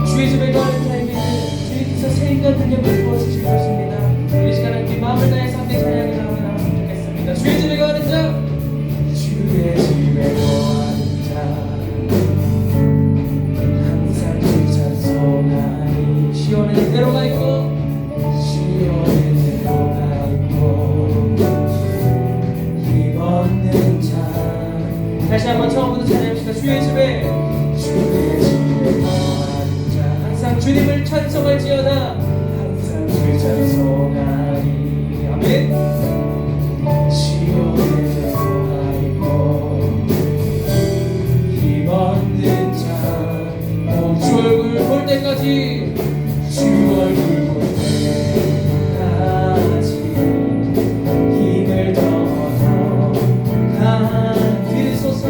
주의 집에 거하는 자에게는 주님께서 새 인간 능력을 부어주실 것입니다. 이 시간 함께 마음을 다해서 함께 찬양을 나누면 좋겠습니다. 주의 집에 거하는 자, 주의 집에 거하는 자, 항상 주 찬송하니. 시온에 대로가 있고, 시온에 대로가 있고, 힘없는 자. 다시 한번 처음부터 찬양합시다. 주의 집에 거하는 자, 항상 주님을 찬송할지어다. 항상 주 찬송하리. 아멘. 시온에 대로가 있고, 힘없는 자. 주 얼굴 볼 때까지, 주 얼굴 볼 때까지 힘을 더더 가지소서.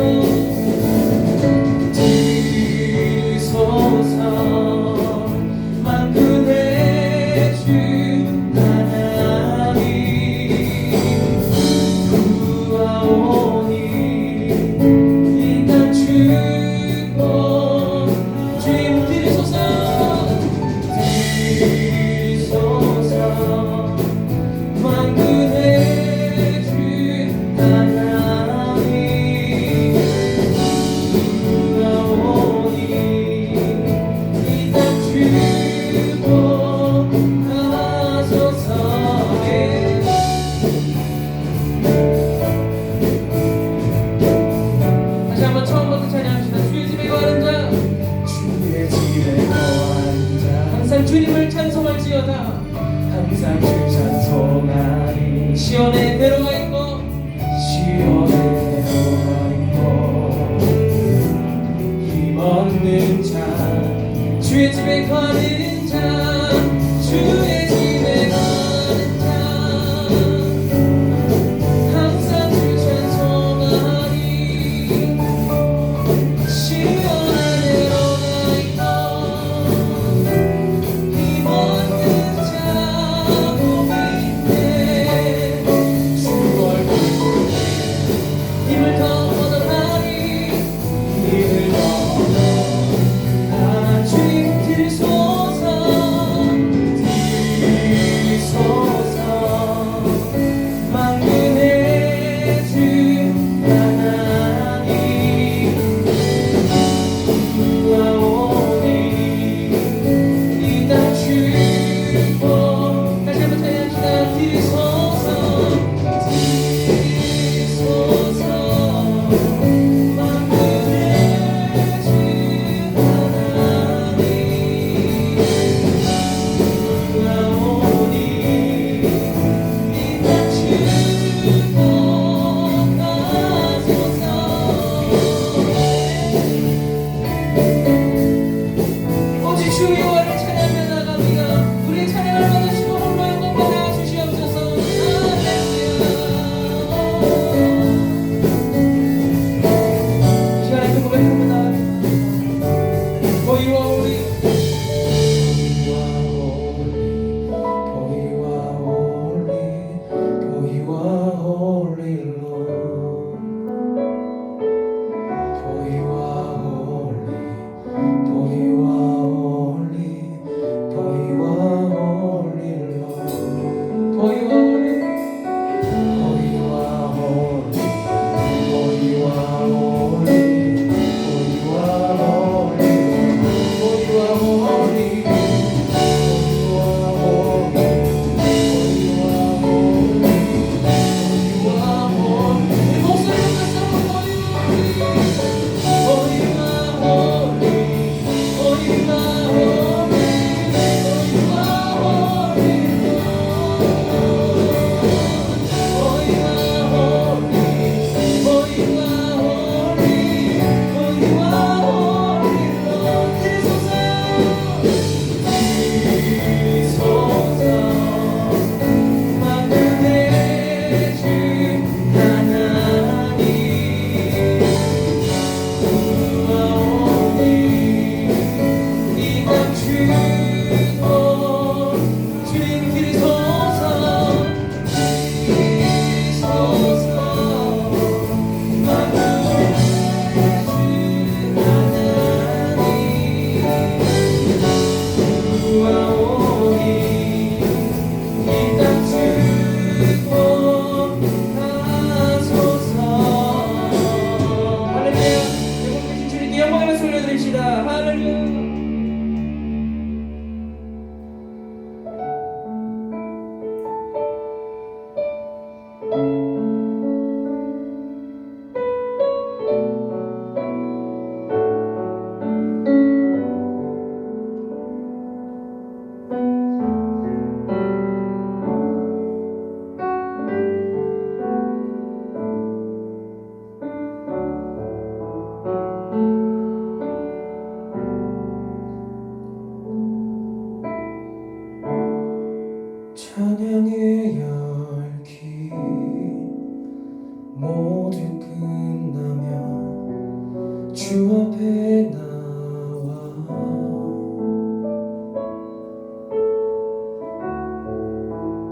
만군의 주 하나님 구하오니. 이 땅 주고 주님 드리소서. 만군의 주 하나님 구하오니. 이 땅 주고 하소서. 다시 한번 처음부터 찬양합시다. 주의 집에 거하는 자, 주의 집에 거하는 자, 항상 주님을 찬송할지어다. 항상 주 찬송하리. 시온에 대로가 있고, 시온에 대로가 있고, 힘없는 자. 주의 집에 거하는 자, 주의 집에 거하는 자, 항상 주 찬송하리. 시온에 대로가 있고, 힘없는 자. 고민해 주 얼굴 볼 때 힘을 더 얻어가리. 힘을 더 주님 드리소서.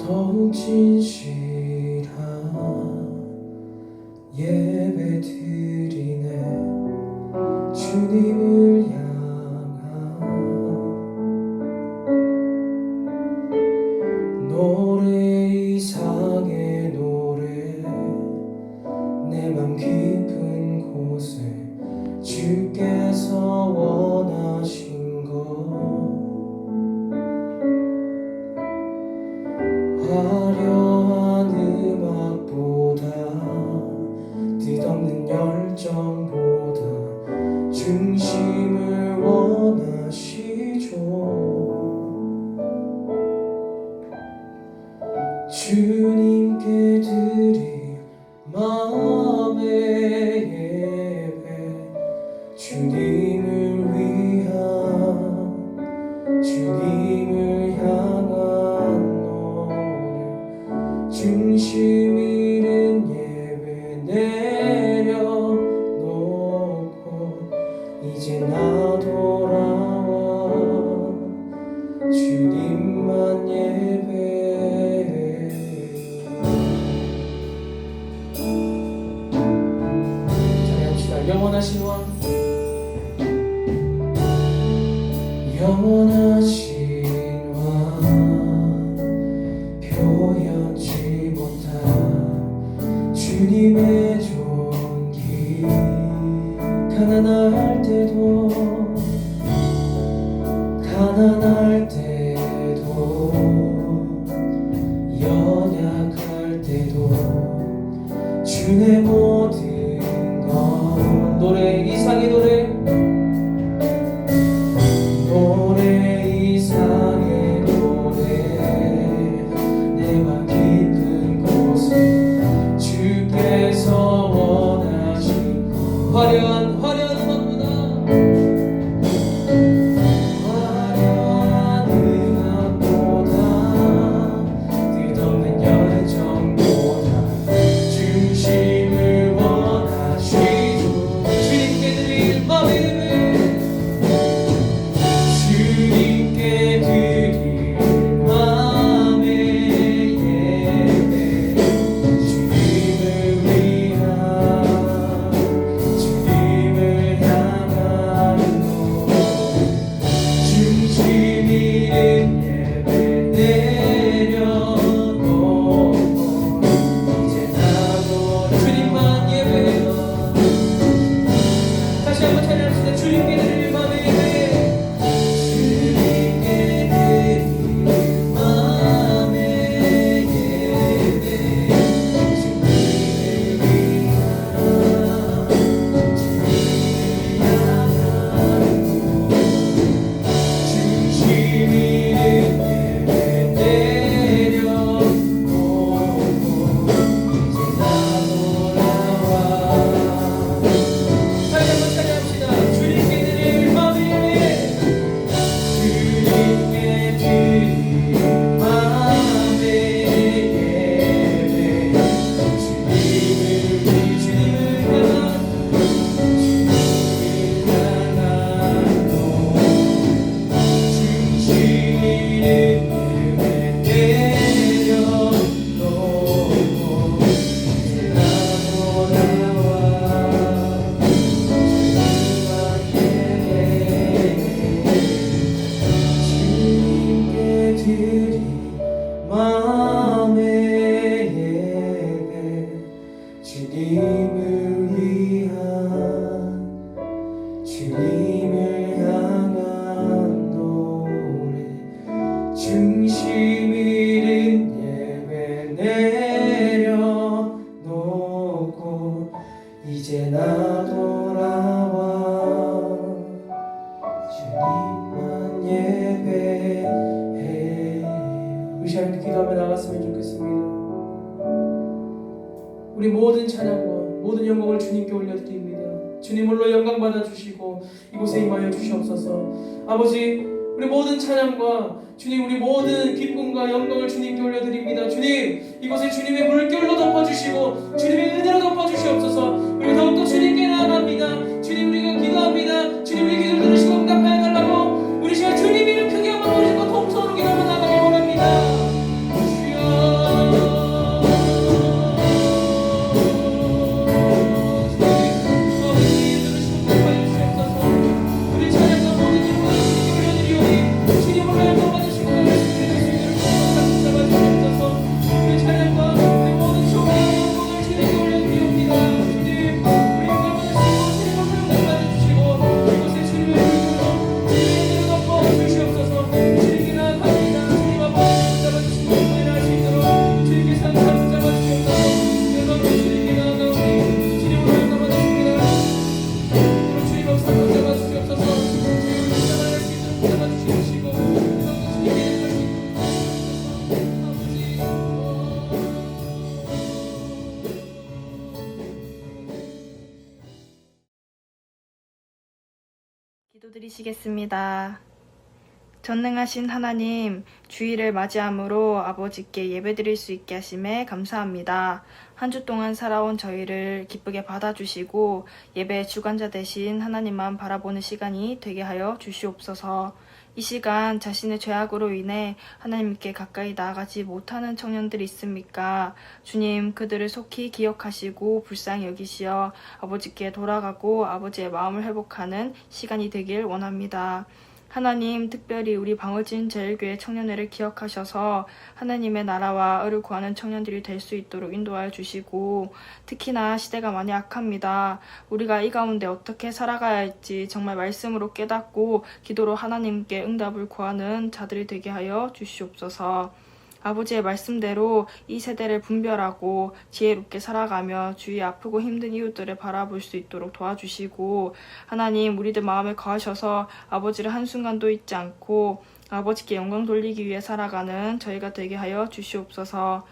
더욱 진실한 예배 드리네. 주님을 향한 노래 이상의 노래, 내 맘 깊은 곳에 주께서 원하신 것, 화려한 음악보다 뜻없는 열정보다 중심을 원하시죠. 주님께 드릴 마음의 예배, 주님을 위한, 주님을 향한 노래, 중심 잃은 예배 내려놓고 이제 나 돌아와 주님만 예배해. 찬양합시다. 영원하신 왕, 영원하신 왕, 표현치 못한 주님의 존귀, 가난할 때도 연약할 때도 주의 모든 것, 노래 이상의 노래, 이상의 노래, 내 맘 깊은 곳에 주께서 원하신 화려한 음악보다, 뜻없는 열정보다 중심을 원하시고 주님께 드릴 마음의 예배, 주님께 드릴 마음의 예배, 주님을 위한, 주님을 향한 노래, 중심 잃은 예배 내려놓고 이제 나도 주님만 예배해요. 다시 한번 찬양합시다. 주님께 드릴 마음의 예배, 주님께 드릴 마음의 예배, 주님을 위한, 주님을 향한 노래, 중심 잃은 예배 내려놓고 이제 나 돌아와. 다시 한번 찬양합시다. 주님께 드릴 마음의 예배, 주님께 드릴 마음의 예배, 주님을 향한, 노래, 중심 잃은 예배 내려놓고 이제 나 돌아와 주님께 드릴 마음의 예배, 주님을 위한, 주님을 향한 노래, 중심 잃은 예배 내려놓고 이제 나 돌아와 주님만 예배해. 우리 시간에 기도하며 나갔으면 좋겠습니다. 우리 모든 찬양과 모든 영광을 주님께 올려드립니다. 주님 홀로 영광 받아주시고 이곳에 임하여 주시옵소서. 아버지, 우리 모든 찬양과 주님, 우리 모든 기쁨과 영광을 주님께 올려드립니다. 주님, 이곳에 주님의 물결로 덮어주시고 주님의 은혜로 덮어주시옵소서. 그리고 더욱더 주님께 나아갑니다. 주님, 우리가 기도합니다. 주님, 우리 기도를 들으시고 응답하여 달라고 우리 시간 주님 이름 크게 한번 부르시고 통성으로 기도하며 나가기 원합니다. 주여 기도드리시겠습니다. 전능하신 하나님, 주일을 맞이함으로 아버지께 예배드릴 수 있게 하심에 감사합니다. 한 주 동안 살아온 저희를 기쁘게 받아주시고 예배의 주관자 되신 하나님만 바라보는 시간이 되게 하여 주시옵소서. 이 시간 자신의 죄악으로 인해 하나님께 가까이 나아가지 못하는 청년들이 있습니까? 주님, 그들을 속히 기억하시고 불쌍히 여기시어 아버지께 돌아가고 아버지의 마음을 회복하는 시간이 되길 원합니다. 하나님, 특별히 우리 방울진 제일교회 청년회를 기억하셔서 하나님의 나라와 의를 구하는 청년들이 될 수 있도록 인도하여 주시고, 특히나 시대가 많이 악합니다. 우리가 이 가운데 어떻게 살아가야 할지 정말 말씀으로 깨닫고 기도로 하나님께 응답을 구하는 자들이 되게 하여 주시옵소서. 아버지의 말씀대로 이 세대를 분별하고 지혜롭게 살아가며 주위에 아프고 힘든 이웃들을 바라볼 수 있도록 도와주시고, 하나님, 우리들 마음에 거하셔서 아버지를 한순간도 잊지 않고 아버지께 영광 돌리기 위해 살아가는 저희가 되게 하여 주시옵소서.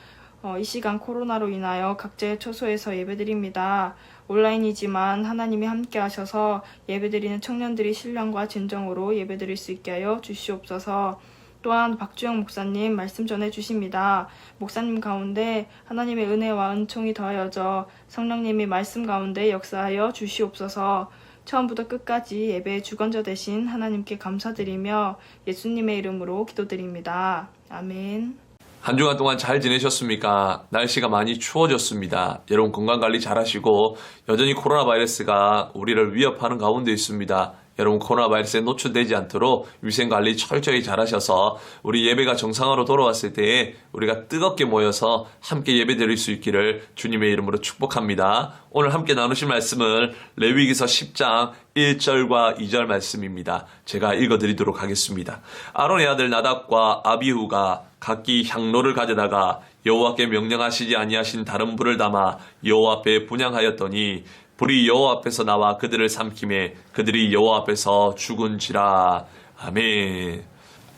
이 시간 코로나로 인하여 각자의 처소에서 예배드립니다. 온라인이지만 하나님이 함께 하셔서 예배드리는 청년들이 신령과 진정으로 예배드릴 수 있게 하여 주시옵소서. 또한 박주영 목사님 말씀 전해주십니다. 목사님 가운데 하나님의 은혜와 은총이 더하여져 성령님이 말씀 가운데 역사하여 주시옵소서. 처음부터 끝까지 예배의 주관자 되신 하나님께 감사드리며 예수님의 이름으로 기도드립니다. 아멘. 한 주간 동안 잘 지내셨습니까? 날씨가 많이 추워졌습니다. 여러분 건강관리 잘 하시고 여전히 코로나 바이러스가 우리를 위협하는 가운데 있습니다. 여러분 코로나 바이러스에 노출되지 않도록 위생관리 철저히 잘 하셔서 우리 예배가 정상화로 돌아왔을 때에 우리가 뜨겁게 모여서 함께 예배드릴 수 있기를 주님의 이름으로 축복합니다. 오늘 함께 나누실 말씀은 레위기서 10장 1절과 2절 말씀입니다. 제가 읽어드리도록 하겠습니다. 아론의 아들 나답과 아비후가 각기 향로를 가져다가 여호와께 명령하시지 아니하신 다른 불을 담아 여호와 앞에 분향하였더니 불이 여호와 앞에서 나와 그들을 삼키매 그들이 여호와 앞에서 죽은지라. 아멘.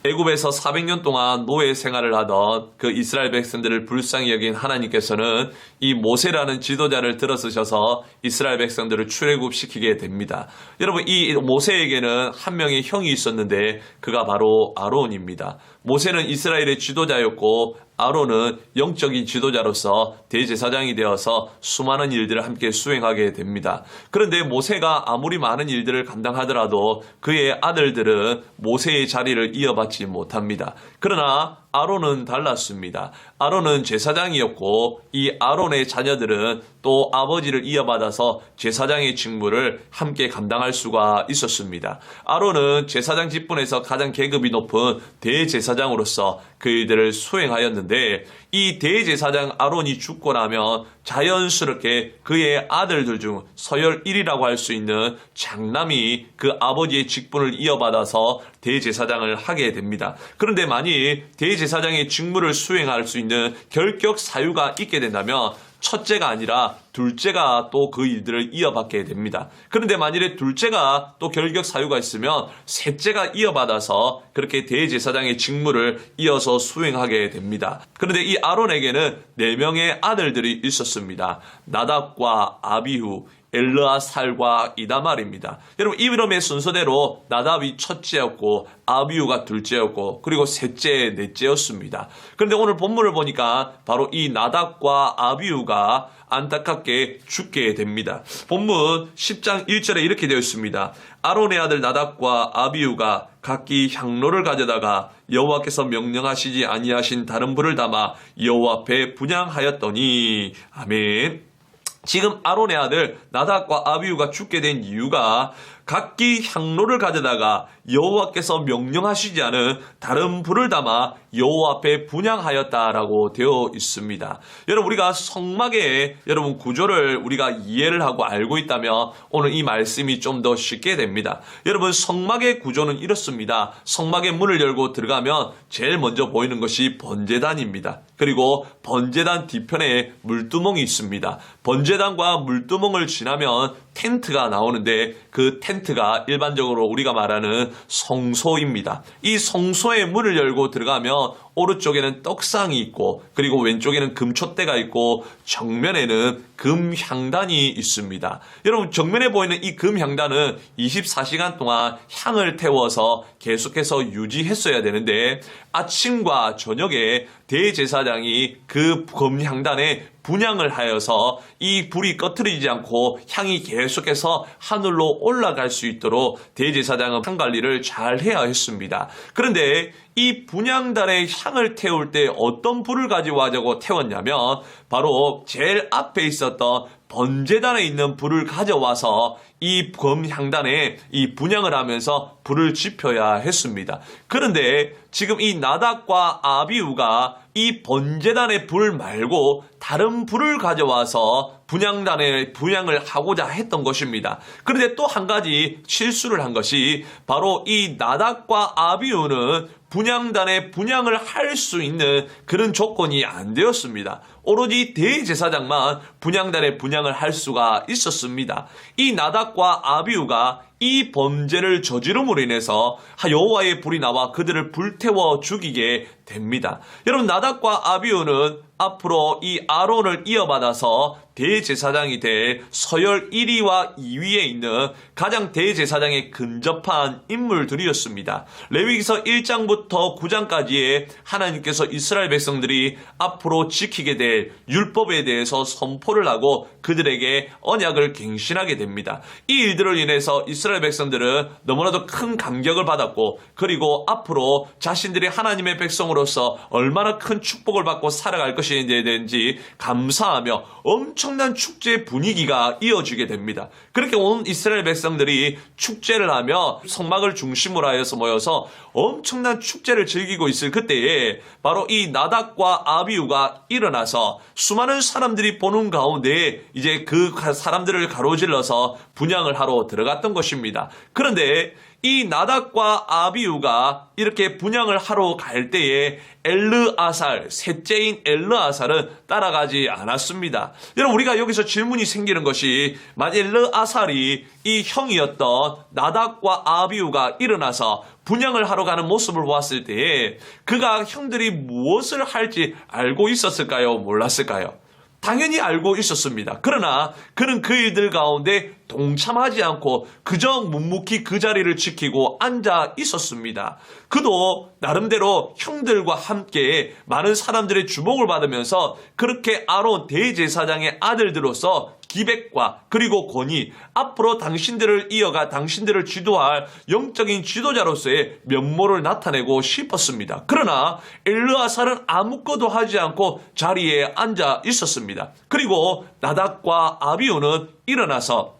애굽에서 400년 동안 노예 생활을 하던 그 이스라엘 백성들을 불쌍히 여긴 하나님께서는 이 모세라는 지도자를 들어쓰셔서 이스라엘 백성들을 출애굽시키게 됩니다. 여러분, 이 모세에게는 한 명의 형이 있었는데 그가 바로 아론입니다. 모세는 이스라엘의 지도자였고 아론은 영적인 지도자로서 대제사장이 되어서 수많은 일들을 함께 수행하게 됩니다. 그런데 모세가 아무리 많은 일들을 감당하더라도 그의 아들들은 모세의 자리를 이어받지 못합니다. 그러나 아론은 달랐습니다. 아론은 제사장이었고 이 아론의 자녀들은 또 아버지를 이어받아서 제사장의 직무를 함께 감당할 수가 있었습니다. 아론은 제사장 직분에서 가장 계급이 높은 대제사장으로서 그 일들을 수행하였는데 이 대제사장 아론이 죽고 나면 자연스럽게 그의 아들들 중 서열 1위라고 할 수 있는 장남이 그 아버지의 직분을 이어받아서 대제사장을 하게 됩니다. 그런데 만일 대제사장의 직무를 수행할 수 있는 결격 사유가 있게 된다면 첫째가 아니라 둘째가 또 그 일들을 이어받게 됩니다. 그런데 만일에 둘째가 또 결격 사유가 있으면 셋째가 이어받아서 그렇게 대제사장의 직무를 이어서 수행하게 됩니다. 그런데 이 아론에게는 4명의 아들들이 있었습니다. 나답과 아비후, 엘르아살과 이다말입니다. 여러분, 이름의 순서대로 나답이 첫째였고 아비후가 둘째였고 그리고 셋째, 넷째였습니다. 그런데 오늘 본문을 보니까 바로 이 나답과 아비후가 안타깝게 죽게 됩니다. 본문 10장 1절에 이렇게 되어 있습니다. 아론의 아들 나답과 아비후가 각기 향로를 가져다가 여호와께서 명령하시지 아니하신 다른 불을 담아 여호와 앞에 분향하였더니. 아멘. 지금 아론의 아들 나답과 아비후가 죽게 된 이유가 각기 향로를 가져다가 여호와께서 명령하시지 않은 다른 불을 담아 여호와 앞에 분향하였다라고 되어 있습니다. 여러분, 우리가 성막의 여러분 구조를 우리가 이해를 하고 알고 있다면 오늘 이 말씀이 좀 더 쉽게 됩니다. 여러분, 성막의 구조는 이렇습니다. 성막의 문을 열고 들어가면 제일 먼저 보이는 것이 번제단입니다. 그리고 번제단 뒤편에 물두멍이 있습니다. 번제단과 물두멍을 지나면 텐트가 나오는데 그 텐트가 일반적으로 우리가 말하는 성소입니다. 이 성소의 문을 열고 들어가면 오른쪽에는 떡상이 있고 그리고 왼쪽에는 금촛대가 있고 정면에는 금향단이 있습니다. 여러분 정면에 보이는 이 금향단은 24시간 동안 향을 태워서 계속해서 유지했어야 되는데 아침과 저녁에 대제사장이 그 금향단에 분향을 하여서 이 불이 꺼트리지 않고 향이 계속해서 하늘로 올라갈 수 있도록 대제사장은 향 관리를 잘 해야 했습니다. 그런데 이 분향단에 향을 태울 때 어떤 불을 가져와자고 태웠냐면 바로 제일 앞에 있었던 번제단에 있는 불을 가져와서 이 금향단에 이 분향을 하면서 불을 지펴야 했습니다. 그런데 지금 이 나답과 아비후가 이 번제단의 불 말고 다른 불을 가져와서 분향단에 분향을 하고자 했던 것입니다. 그런데 또 한 가지 실수를 한 것이 바로 이 나답과 아비후는 분향단에 분향을 할 수 있는 그런 조건이 안 되었습니다. 오로지 대제사장만 분향단에 분향을 할 수가 있었습니다. 이 나답과 아비후가 이 범죄를 저지름으로 인해서 여호와의 불이 나와 그들을 불태워 죽이게 됩니다. 여러분 나답과 아비후는 앞으로 이 아론을 이어받아서 대제사장이 될 서열 1위와 2위에 있는 가장 대제사장에 근접한 인물들이었습니다. 레위기서 1장부터 9장까지에 하나님께서 이스라엘 백성들이 앞으로 지키게 될 율법에 대해서 선포를 하고 그들에게 언약을 갱신하게 됩니다. 이 일들을 인해서 이스라엘 백성들은 너무나도 큰 감격을 받았고 그리고 앞으로 자신들이 하나님의 백성으로서 얼마나 큰 축복을 받고 살아갈 것인지에 대한지 감사하며 엄청난 축제 분위기가 이어지게 됩니다. 그렇게 온 이스라엘 백성들이 축제를 하며 성막을 중심으로 하여서 모여서 엄청난 축제를 즐기고 있을 그때에 바로 이 나답과 아비후가 일어나서 수많은 사람들이 보는 가운데 이제 그 사람들을 가로질러서 분향을 하러 들어갔던 것입니다. 그런데 이 나답과 아비후가 이렇게 분향을 하러 갈 때에 엘르아살, 셋째인 엘르아살은 따라가지 않았습니다. 여러분 우리가 여기서 질문이 생기는 것이 만약 엘르아살이 이 형이었던 나답과 아비후가 일어나서 분향을 하러 가는 모습을 보았을 때에 그가 형들이 무엇을 할지 알고 있었을까요? 몰랐을까요? 당연히 알고 있었습니다. 그러나 그는 그 일들 가운데 동참하지 않고 그저 묵묵히 그 자리를 지키고 앉아 있었습니다. 그도 나름대로 형들과 함께 많은 사람들의 주목을 받으면서 그렇게 아론 대제사장의 아들들로서 기백과 그리고 권위, 앞으로 당신들을 이어가 당신들을 지도할 영적인 지도자로서의 면모를 나타내고 싶었습니다. 그러나 엘르아살은 아무것도 하지 않고 자리에 앉아 있었습니다. 그리고 나답과 아비후는 일어나서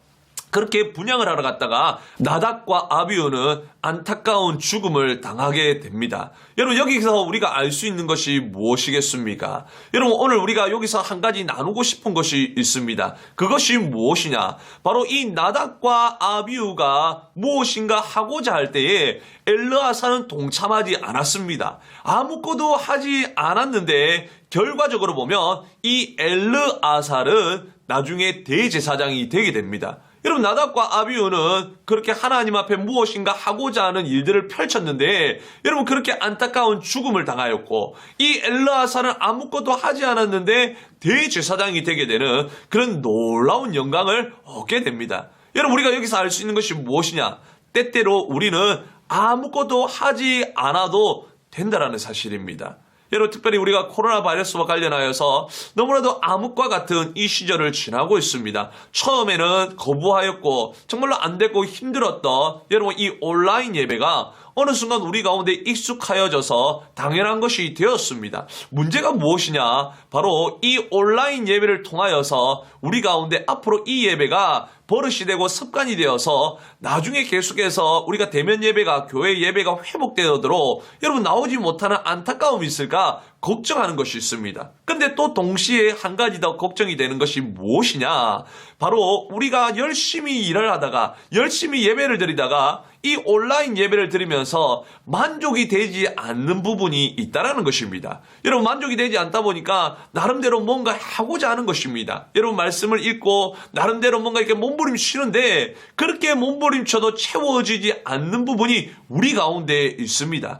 그렇게 분향을 하러 갔다가 나답과 아비후는 안타까운 죽음을 당하게 됩니다. 여러분 여기서 우리가 알 수 있는 것이 무엇이겠습니까? 여러분 오늘 우리가 여기서 한 가지 나누고 싶은 것이 있습니다. 그것이 무엇이냐? 바로 이 나답과 아비후가 무엇인가 하고자 할 때에 엘르아살은 동참하지 않았습니다. 아무것도 하지 않았는데 결과적으로 보면 이 엘르아살은 나중에 대제사장이 되게 됩니다. 여러분 나답과 아비후는 그렇게 하나님 앞에 무엇인가 하고자 하는 일들을 펼쳤는데 여러분 그렇게 안타까운 죽음을 당하였고 이 엘르아살은 아무것도 하지 않았는데 대제사장이 되게 되는 그런 놀라운 영광을 얻게 됩니다. 여러분 우리가 여기서 알 수 있는 것이 무엇이냐? 때때로 우리는 아무것도 하지 않아도 된다라는 사실입니다. 여러분 특별히 우리가 코로나 바이러스와 관련하여서 너무나도 암흑과 같은 이 시절을 지나고 있습니다. 처음에는 거부하였고 정말로 안 되고 힘들었던 여러분 이 온라인 예배가 어느 순간 우리 가운데 익숙하여져서 당연한 것이 되었습니다. 문제가 무엇이냐? 바로 이 온라인 예배를 통하여서 우리 가운데 앞으로 이 예배가 버릇이 되고 습관이 되어서 나중에 계속해서 우리가 대면 예배가 교회 예배가 회복되도록 여러분 나오지 못하는 안타까움이 있을까 걱정하는 것이 있습니다. 그런데 또 동시에 한 가지 더 걱정이 되는 것이 무엇이냐? 바로 우리가 열심히 일을 하다가 열심히 예배를 드리다가 이 온라인 예배를 드리면서 만족이 되지 않는 부분이 있다라는 것입니다. 여러분 만족이 되지 않다 보니까 나름대로 뭔가 하고자 하는 것입니다. 여러분 말씀을 읽고 나름대로 뭔가 이렇게 몸부림치는데 그렇게 몸부림쳐도 채워지지 않는 부분이 우리 가운데 있습니다.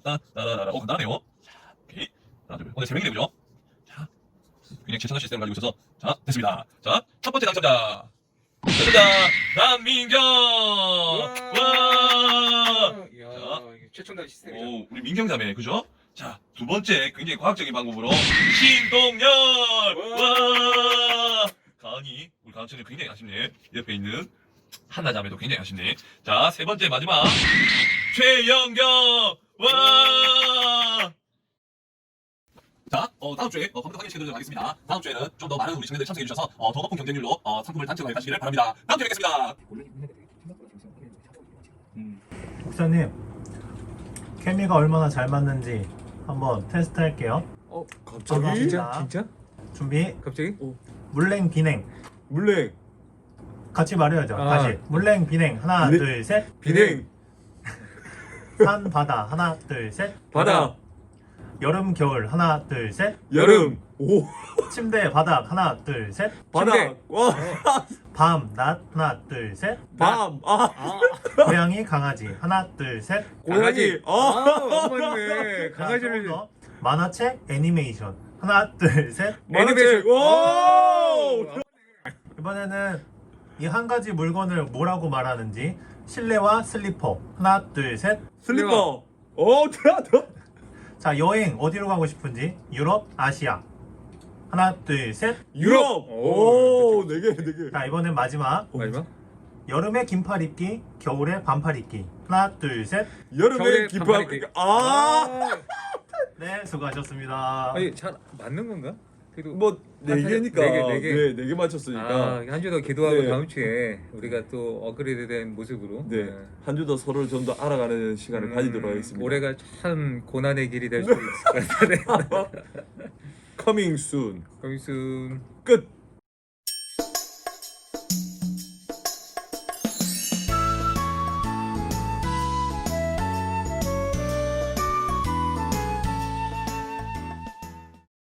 딴딴따라라라. 간단하네요. 자, 오케이. 하나, 둘. 오늘 3명이네, 그죠? 자, 그냥 최첨단 시스템을 가지고 있어서 자, 됐습니다. 자, 첫 번째 당첨자. 짜잔! 남민경! 와! 이야, 이게 최첨단 시스템이죠. 오, 우리 민경자매, 그죠? 자, 두 번째 굉장히 과학적인 방법으로 신동열! 와! 강희, 우리 강천이 굉장히 아쉽네. 옆에 있는 한나자매도 굉장히 아쉽네. 자, 세 번째 마지막 최영경! 와! 자, 다음 주에 컴퓨터 확인 시켜드리도록 하겠습니다. 다음 주에는 좀 더 많은 우리 청년들 참석해 주셔서 더 높은 경쟁률로 상품을 단체로 가시기를 바랍니다. 다음 주에 뵙겠습니다. 목사님, 케미가 얼마나 잘 맞는지 한번 테스트 할게요. 갑자기? 진짜? 준비, 갑자기? 물냉 비냉. 물냉, 같이 말해야죠. 아. 다시. 물냉 비냉. 하나, 네. 둘, 셋. 비냉, 산, 바다. 하나, 둘, 셋. 바다, 여름, 겨울. 하나, 둘, 셋. 여름, 오, 침대, 바닥. 하나, 둘, 셋. 바다, 와, 밤, 낮. 하나, 둘, 셋. 밤, 고양이, 강아지. 하나, 둘, 셋. 고양이, 자, 맞네. 강아지를 조금 더. 만화책, 애니메이션. 하나, 둘, 셋. 애니메이션, 와, 이번에는 이 한 가지 물건을 뭐라고 말하는지 실내화 슬리퍼. 하나, 둘, 셋. 슬리퍼, 들어. 자, 여행 어디로 가고 싶은지 유럽, 아시아. 하나, 둘, 셋. 유럽, 오, 네 개. 자, 이번엔 마지막. 마지막? 여름에 긴팔 입기, 겨울에 반팔 입기. 하나, 둘, 셋. 여름에 겨울에 기파, 반팔 입기. 네, 수고하셨습니다. 아니 잘 맞는 건가? 그래도 뭐, 네 개니까. 네 개. 네 개 맞췄으니까. 한 주 더 기도하고 네. 다음 주에 우리가 또 업그레이드된 모습으로 네. 한 주 더 서로를 좀 더 알아가는 시간을 가지도록 하겠습니다. 올해가 참 고난의 길이 될 수 있을 것 같아요. Coming soon. 거기서 끝.